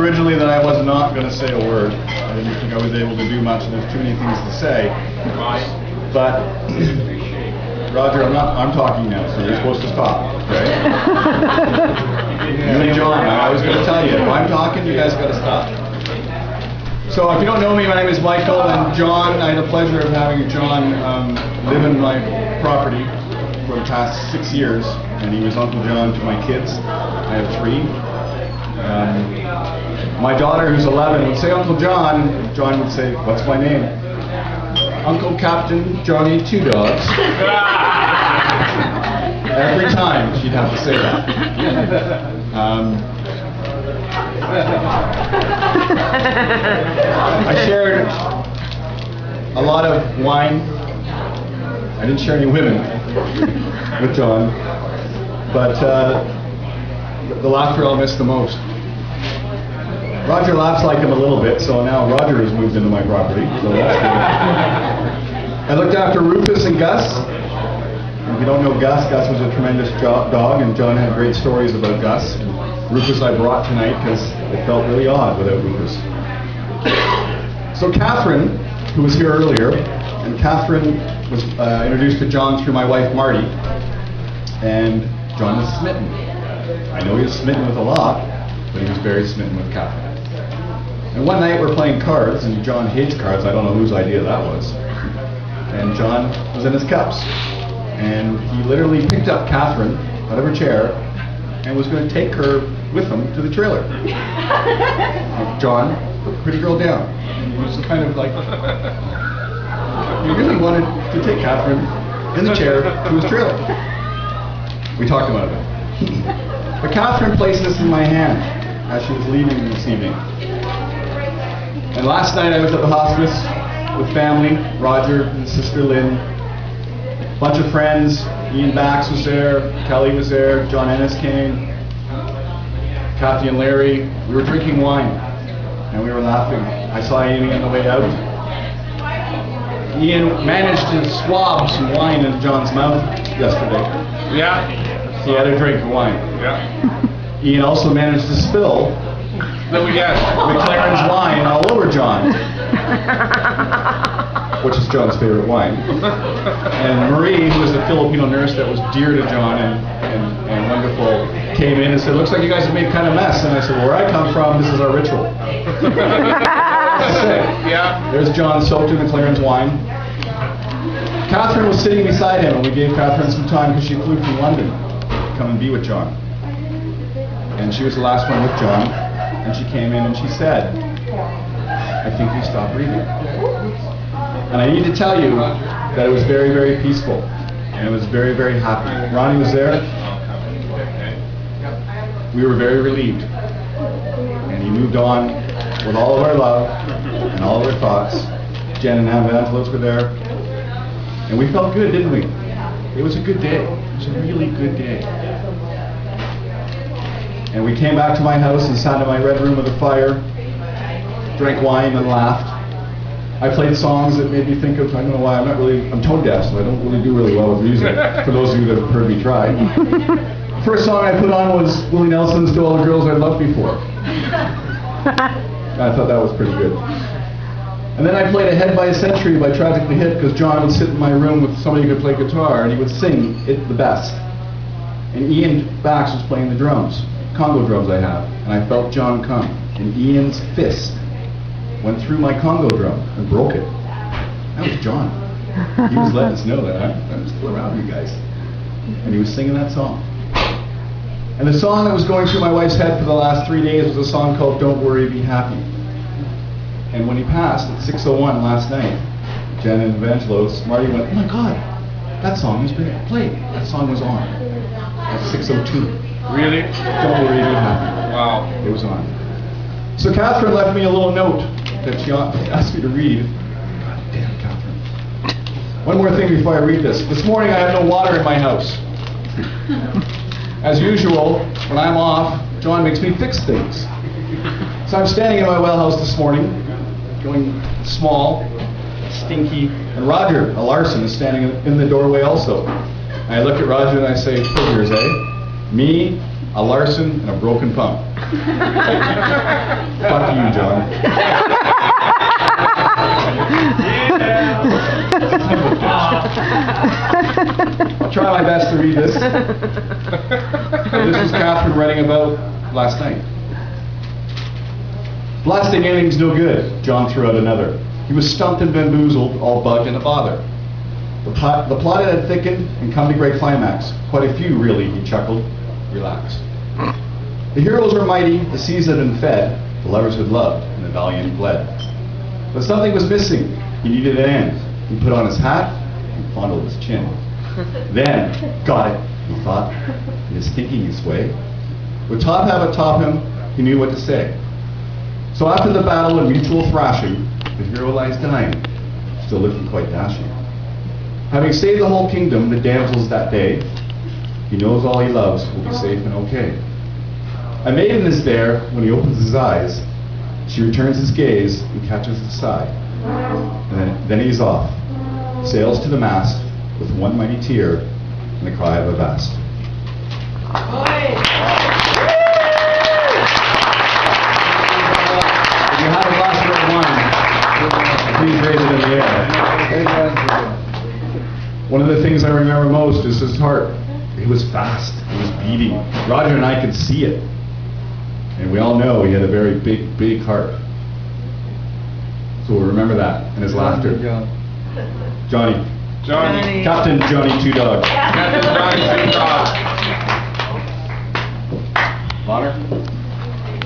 originally that I was not going to say a word. I didn't think I was able to do much, and there's too many things to say. But Roger, I'm talking now, so you're supposed to stop, right? You and John, I was going to tell you, if I'm talking, you guys got to stop. So if you don't know me, my name is Michael, and John, I had the pleasure of having John live in my property for the past 6 years, and he was Uncle John to my kids. I have 3. My daughter, who's 11, would say Uncle John. John would say, "What's my name?" Uncle Captain Johnny Two Dogs. Every time she'd have to say that. I shared a lot of wine. I didn't share any women with John, but the laughter I'll miss the most. Roger laughs like him a little bit, so now Roger has moved into my property, so that's good. I looked after Rufus and Gus. If you don't know Gus, Gus was a tremendous dog, and John had great stories about Gus. Rufus I brought tonight because it felt really odd without Rufus. So Catherine, who was here earlier, and Catherine was introduced to John through my wife Marty, and John was smitten. I know he was smitten with a lot, but he was very smitten with Catherine. And one night we're playing cards, and John hates cards. I don't know whose idea that was. And John was in his cups, and he literally picked up Catherine out of her chair and was going to take her with him to the trailer. John, put the pretty girl down. And he was kind of like, he really wanted to take Catherine in the chair to his trailer. We talked about it. But Catherine placed this in my hand as she was leaving this evening. And last night I was at the hospice with family, Roger and sister Lynn, a bunch of friends. Ian Bax was there, Kelly was there, John Ennis came, Kathy and Larry. We were drinking wine and we were laughing. I saw Ian on the way out. Ian managed to swab some wine in John's mouth yesterday. Yeah. He had a drink of wine. Yeah. Ian also managed to spill McLaren's wine all over John, which is John's favorite wine. And Marie, who was the Filipino nurse that was dear to John and wonderful, came in and said, "Looks like you guys have made kind of a mess." And I said, "Well, where I come from, this is our ritual." Yeah. There's John soaked in McLaren's wine. Catherine was sitting beside him, and we gave Catherine some time because she flew from London to come and be with John. And she was the last one with John, and she came in and she said, "I think you stopped breathing." And I need to tell you that it was very, very peaceful, and it was very, very happy. Ronnie was there. We were very relieved. And he moved on with all of our love and all of our thoughts. Jen and Evangelos were there. And we felt good, didn't we? It was a good day. It was a really good day. And we came back to my house and sat in my red room with a fire, drank wine and laughed. I played songs that made me think of, I don't know why, I'm tone deaf, so I don't really do really well with music, for those of you that have heard me try. The first song I put on was Willie Nelson's To All the Girls I've Loved Before. I thought that was pretty good. And then I played Ahead by a Century by Tragically Hip, because John would sit in my room with somebody who could play guitar, and he would sing it the best. And Ian Bax was playing the drums, Congo drums I have, and I felt John come, and Ian's fist went through my Congo drum and broke it. That was John. He was letting us know that I'm still around, you guys. And he was singing that song. And the song that was going through my wife's head for the last 3 days was a song called Don't Worry, Be Happy. And when he passed at 6:01 last night, Jen and Evangelos, Marty went, "Oh my God, that song has been played." That song was on at 6:02. Really? Don't Worry, Be Happy. Wow. It was on. So Catherine left me a little note that she asked me to read. God damn, Catherine. One more thing before I read this. This morning I have no water in my house. As usual, when I'm off, John makes me fix things. So I'm standing in my well house this morning, going small, stinky, and Roger Laursen is standing in the doorway also. And I look at Roger and I say, "Figures, eh? Me, a Laursen, and a broken pump. Fuck you, Jon. I'll try my best to read this. This was Katherine writing about last night. Blasting anything's no good, Jon threw out another. He was stumped and bamboozled, all bugged in a bother. The plot had thickened and come to great climax. Quite a few, really, he chuckled. Relax. The heroes were mighty, the seas had been fed, the lovers had loved, and the valiant bled. But something was missing. He needed an end. He put on his hat and fondled his chin. Then, got it, he thought, in his thinkingest way. Would Top have it top him, he knew what to say. So after the battle and mutual thrashing, the hero lies dying, still looking quite dashing. Having saved the whole kingdom, the damsels that day, he knows all he loves will be safe and okay. A maiden is there when he opens his eyes. She returns his gaze and catches the sigh. And then he's off, sails to the mast with one mighty tear and a cry of avast. If you have a glass of red wine, please raise it in the air. One of the things I remember most is his heart. It was fast, it was beating. Roger and I could see it. And we all know he had a very big, big heart. So we'll remember that and his laughter. Johnny. Captain Johnny Two Dog. Captain Johnny Two Dog. Honor.